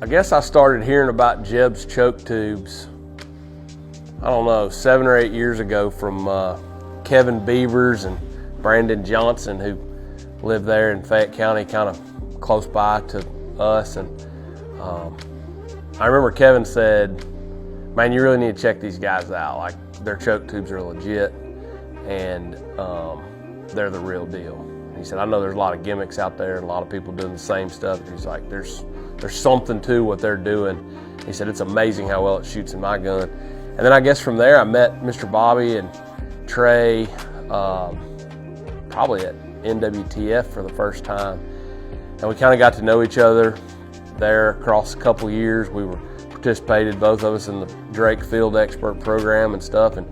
I guess I started hearing about JEBS choke tubes, I don't know, 7 or 8 years ago from Kevin Beavers and Brandon Johnson, who lived there in Fayette County, kind of close by to us. And I remember Kevin said, man, you really need to check these guys out. Like, their choke tubes are legit, and they're the real deal. He said, I know there's a lot of gimmicks out there and a lot of people doing the same stuff. He's like, there's something to what they're doing. He said, it's amazing how well it shoots in my gun. And then I guess from there I met Mr. Bobby and Trey, probably at NWTF for the first time. And we kind of got to know each other there across a couple years. We participated, both of us, in the Drake Field Expert program and stuff. And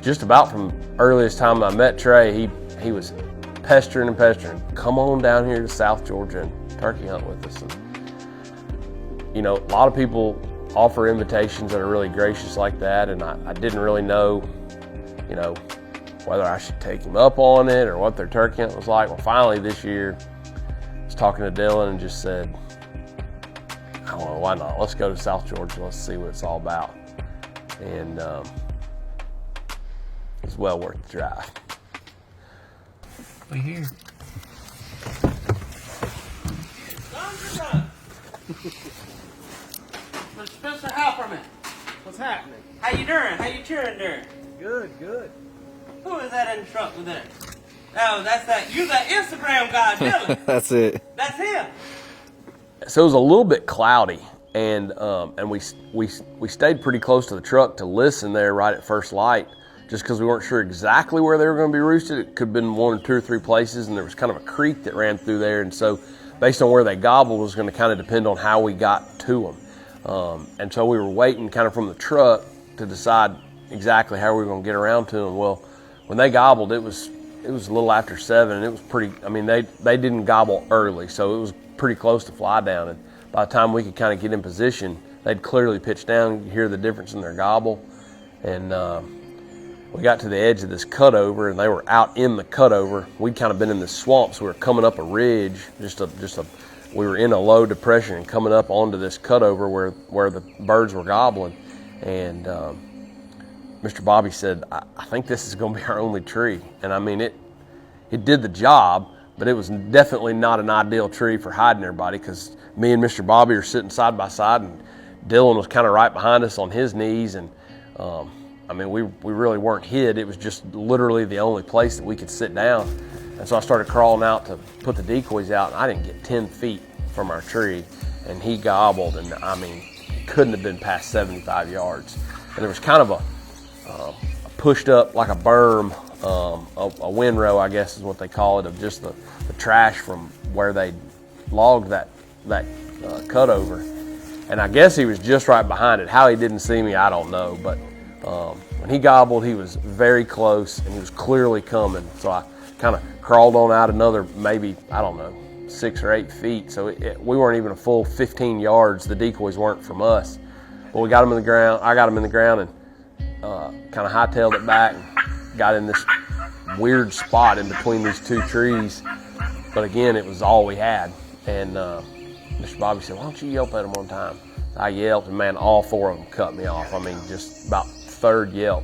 just about from earliest time I met Trey, he was pestering and pestering. Come on down here to South Georgia and turkey hunt with us. And, you know, a lot of people offer invitations that are really gracious like that, and I didn't really know, you know, whether I should take him up on it or what their turkey hunt was like. Well, finally this year, I was talking to Dylan and just said, I don't know, why not? Let's go to South Georgia. Let's see what it's all about. And it's well worth the drive. We here. Mr. Spencer, help from it. What's happening? How you doing? How you cheering there? Good, good. Who is that in the truck with that? Oh, that's that. You that Instagram guy, Dylan. That's it. That's him. So it was a little bit cloudy, and we stayed pretty close to the truck to listen there right at first light, just because we weren't sure exactly where they were going to be roosted. It could have been 1 or 2 or 3 places, and there was kind of a creek that ran through there, and so based on where they gobbled was going to kind of depend on how we got to them. And so we were waiting kind of from the truck to decide exactly how we were going to get around to them. Well, when they gobbled, it was a little after 7, and it was pretty, I mean, they didn't gobble early, so it was pretty close to fly down. And by the time we could kind of get in position, they'd clearly pitched down. You could hear the difference in their gobble. And we got to the edge of this cutover, and they were out in the cutover. We'd kind of been in the swamp, so we were coming up a ridge, we were in a low depression and coming up onto this cutover where the birds were gobbling. And Mr. Bobby said, I think this is going to be our only tree. And I mean, it did the job, but it was definitely not an ideal tree for hiding everybody, because me and Mr. Bobby are sitting side by side, and Dylan was kind of right behind us on his knees. And I mean, we really weren't hid. It was just literally the only place that we could sit down. And so I started crawling out to put the decoys out, and I didn't get 10 feet from our tree, and he gobbled, and I mean, it couldn't have been past 75 yards. And there was kind of a pushed up, like a berm, a windrow, I guess is what they call it, of just the trash from where they logged that cutover. And I guess he was just right behind it. How he didn't see me, I don't know, but when he gobbled, he was very close, and he was clearly coming. So I kind of crawled on out another, maybe, I don't know, 6 or 8 feet. So we weren't even a full 15 yards. The decoys weren't from us. But we got him in the ground. I got him in the ground and kind of hightailed it back and got in this weird spot in between these 2 trees. But again, it was all we had. And Mr. Bobby said, why don't you yelp at them one time? I yelped, and man, all 4 of them cut me off. I mean, just about 3rd yelp.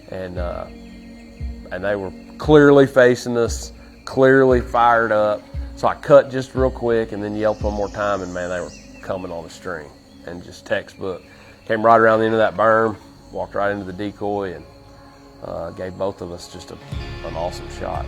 And they were clearly facing us, clearly fired up. So I cut just real quick and then yelped one more time, and man, they were coming on a string, and just textbook. Came right around the end of that berm, walked right into the decoy, and gave both of us just an awesome shot.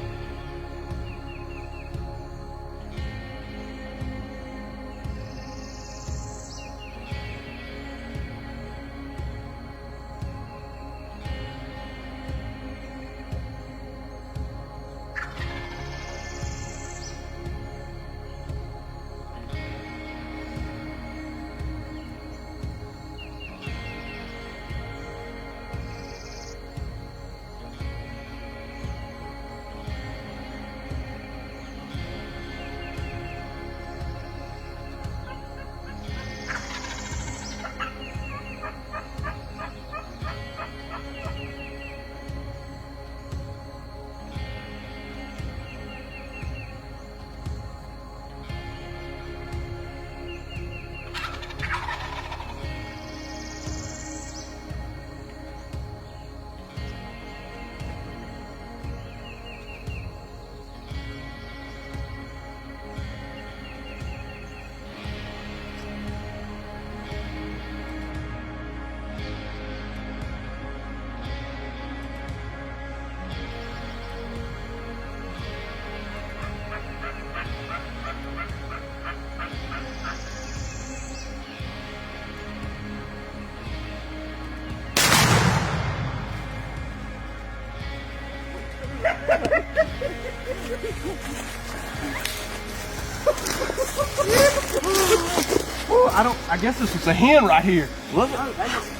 I guess this was a hen right here. Was it?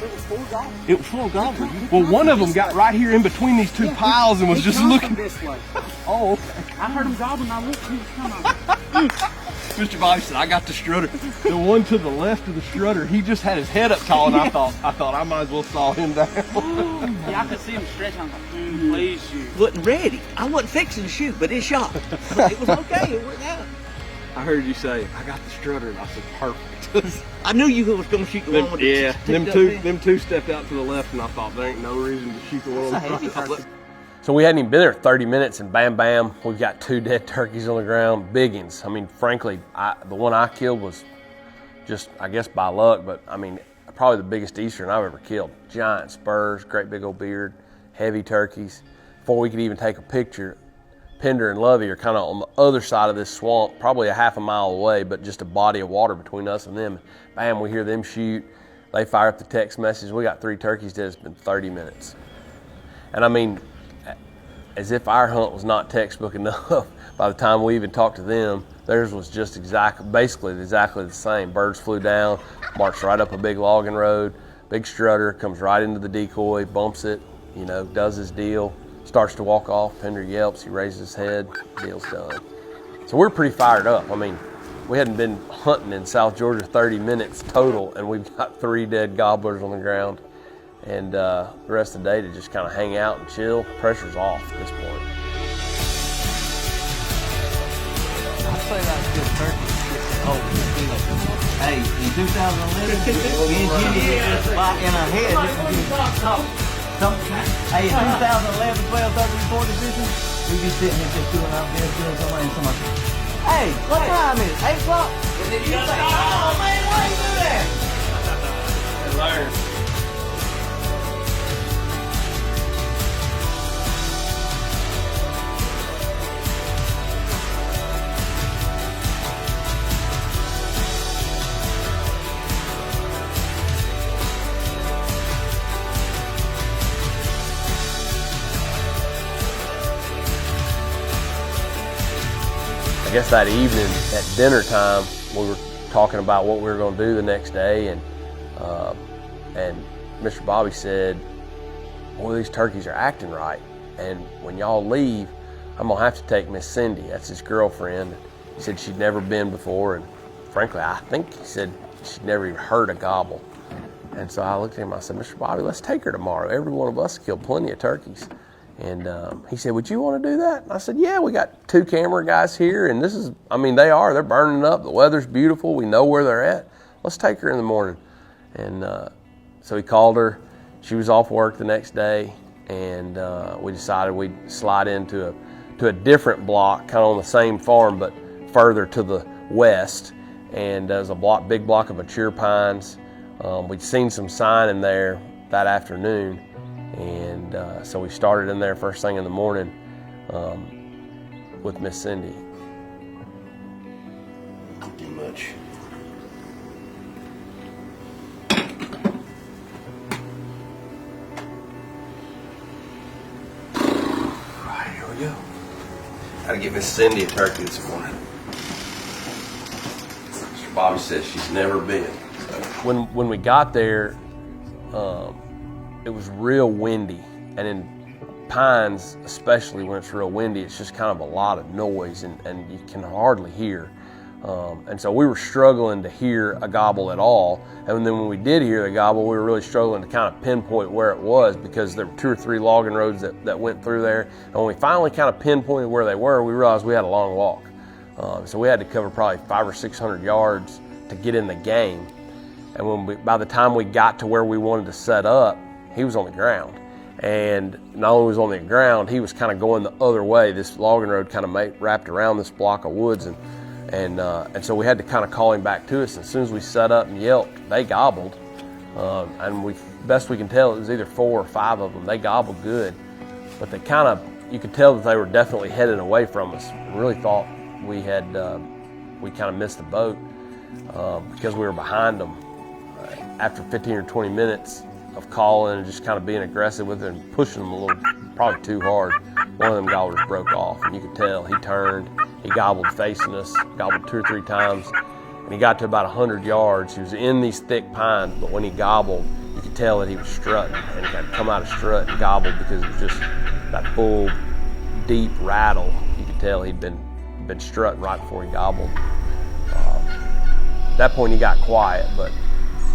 It was full gobblers. It was full of gobblers. Well, one of them got right here in between these two piles and was just looking this way. Oh, okay. I heard him gobbling. I looked. He was coming. Mr. Bobby said, I got the strutter. The one to the left of the strutter, he just had his head up tall, and I thought I might as well saw him down. Yeah, I could see him stretching. I was like, please shoot. Wasn't ready. I wasn't fixing to shoot, but it shot. But it was okay. It worked out. I heard you say, I got the strutter, and I said, perfect. I knew you was going to shoot the one with the them two stepped out to the left, and I thought there ain't no reason to shoot the one That's a on the heavy right. turkey. So we hadn't even been there 30 minutes and bam, bam, we've got 2 dead turkeys on the ground, biggins. I mean, frankly, the one I killed was just, I guess by luck, but I mean, probably the biggest eastern I've ever killed. Giant spurs, great big old beard, heavy turkeys. Before we could even take a picture, Pender and Lovey are kind of on the other side of this swamp, probably a half a mile away, but just a body of water between us and them. Bam, we hear them shoot. They fire up the text message. We got 3 turkeys dead. It's been 30 minutes. And I mean, as if our hunt was not textbook enough, by the time we even talked to them, theirs was just basically exactly the same. Birds flew down, marched right up a big logging road, big strutter, comes right into the decoy, bumps it, you know, does his deal, starts to walk off, Pender yelps, he raises his head, deal's done. So we're pretty fired up. I mean, we hadn't been hunting in South Georgia 30 minutes total, and we've got 3 dead gobblers on the ground. And the rest of the day to just kind of hang out and chill. Pressure's off at this point. I'd say that's good turkey. Oh, hey, in 2011, me and Jimmy hit this spot in our head. Hey, in 2011, 12, 13, 14 vision, we'd be sitting here just doing our best, doing something, and somebody, hey, what time is it? 8 o'clock? And then you say, oh man, why you do that? Learn. I guess that evening at dinner time, we were talking about what we were going to do the next day, and Mr. Bobby said, boy, these turkeys are acting right, and when y'all leave, I'm going to have to take Miss Cindy, that's his girlfriend. He said she'd never been before, and frankly, I think he said she'd never even heard a gobble. And so I looked at him, I said, Mr. Bobby, let's take her tomorrow. Every one of us killed plenty of turkeys. And he said, would you want to do that? And I said, yeah, we got 2 camera guys here, and this is, I mean, they're burning up. The weather's beautiful. We know where they're at. Let's take her in the morning. And so he called her. She was off work the next day, and we decided we'd slide into a different block, kind of on the same farm, but further to the west. And there's a big block of mature pines. We'd seen some sign in there that afternoon. And so we started in there first thing in the morning with Miss Cindy. Not too much. Right, here we go. Gotta give Miss Cindy a turkey this morning. Mr. Bobby says she's never been. So. When we got there, it was real windy, and in pines, especially when it's real windy, it's just kind of a lot of noise, and you can hardly hear. And so we were struggling to hear a gobble at all. And then when we did hear the gobble, we were really struggling to kind of pinpoint where it was, because there were 2 or 3 logging roads that went through there. And when we finally kind of pinpointed where they were, we realized we had a long walk. So we had to cover probably 500 or 600 yards to get in the game. And by the time we got to where we wanted to set up, he was on the ground. And not only was on the ground, he was kind of going the other way. This logging road kind of wrapped around this block of woods, and so we had to kind of call him back to us. And as soon as we set up and yelped, they gobbled. And best we can tell, it was either 4 or 5 of them. They gobbled good, but they you could tell that they were definitely heading away from us. We really thought we kind of missed the boat because we were behind them. After 15 or 20 minutes of calling and just kind of being aggressive with it and pushing them a little, probably too hard, one of them gobblers broke off, and you could tell he turned, he gobbled facing us, gobbled 2 or 3 times, and he got to about 100 yards. He was in these thick pines, but when he gobbled, you could tell that he was strutting, and he had to come out of strut and gobble because it was just that full, deep rattle. You could tell he'd been strutting right before he gobbled. At that point, he got quiet, but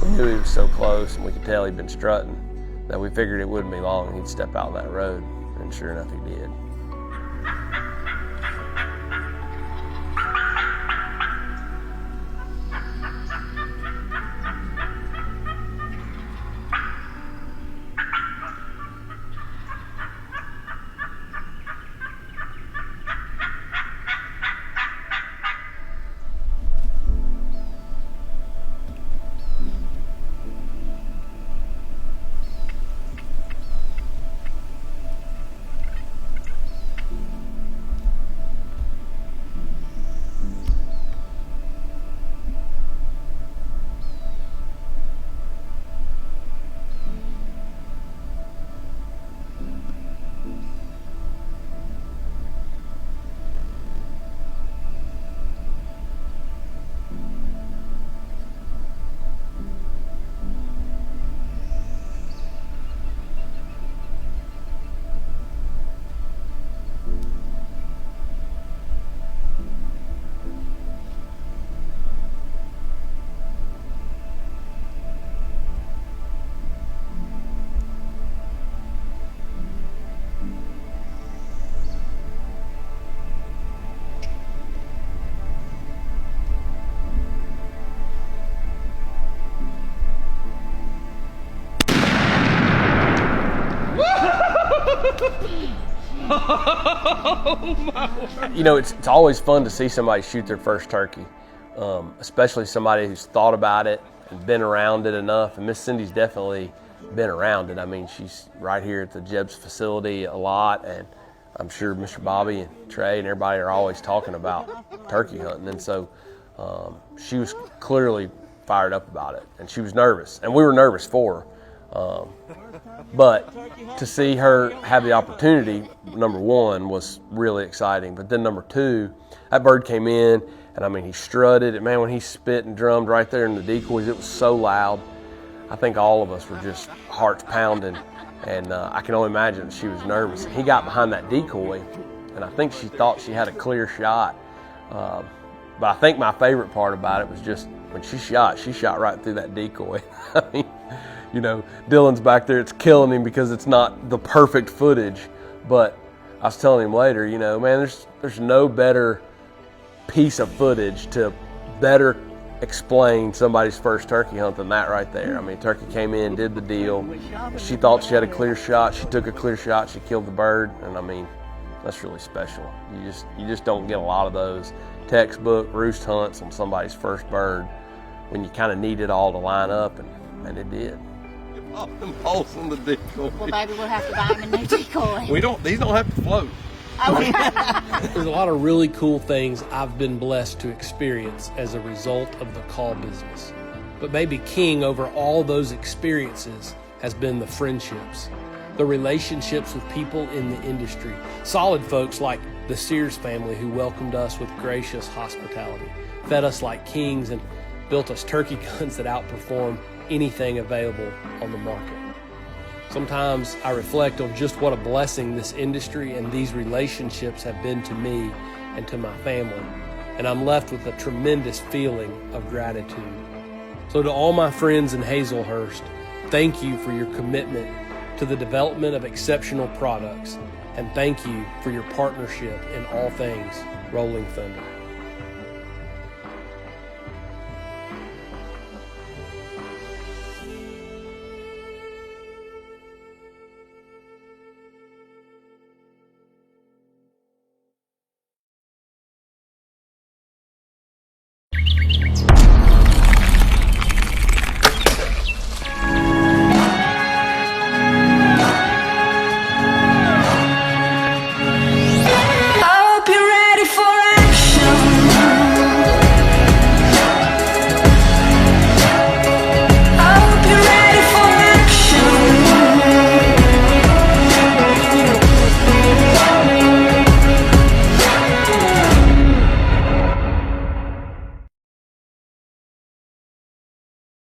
we knew he was so close, and we could tell he'd been strutting, that we figured it wouldn't be long and he'd step out that road, and sure enough, he did. You know, it's always fun to see somebody shoot their first turkey, especially somebody who's thought about it and been around it enough. And Miss Cindy's definitely been around it. I mean, she's right here at the JEBS facility a lot, and I'm sure Mr. Bobby and Trey and everybody are always talking about turkey hunting. And so she was clearly fired up about it, and she was nervous, and we were nervous for her. But to see her have the opportunity, number one, was really exciting. But then number two, that bird came in, and I mean, he strutted. And man, when he spit and drummed right there in the decoys, it was so loud. I think all of us were just hearts pounding. And I can only imagine that she was nervous. He got behind that decoy, and I think she thought she had a clear shot. But I think my favorite part about it was just when she shot right through that decoy. I mean, you know, Dylan's back there, it's killing him because it's not the perfect footage. But I was telling him later, you know, man, there's no better piece of footage to better explain somebody's first turkey hunt than that right there. I mean, turkey came in, did the deal. She thought she had a clear shot. She took a clear shot. She killed the bird. And I mean, that's really special. You just don't get a lot of those textbook roost hunts on somebody's first bird when you kind of need it all to line up, and it did. Pop them holes in the decoy. Well, baby, we'll have to buy him a new decoy. These don't have to float. There's a lot of really cool things I've been blessed to experience as a result of the call business. But maybe king over all those experiences has been the friendships, the relationships with people in the industry, solid folks like the Sears family who welcomed us with gracious hospitality, fed us like kings, and built us turkey guns that outperform anything available on the market. Sometimes I reflect on just what a blessing this industry and these relationships have been to me and to my family, and I'm left with a tremendous feeling of gratitude. So to all my friends in Hazlehurst, thank you for your commitment to the development of exceptional products, and thank you for your partnership in all things Rolling Thunder.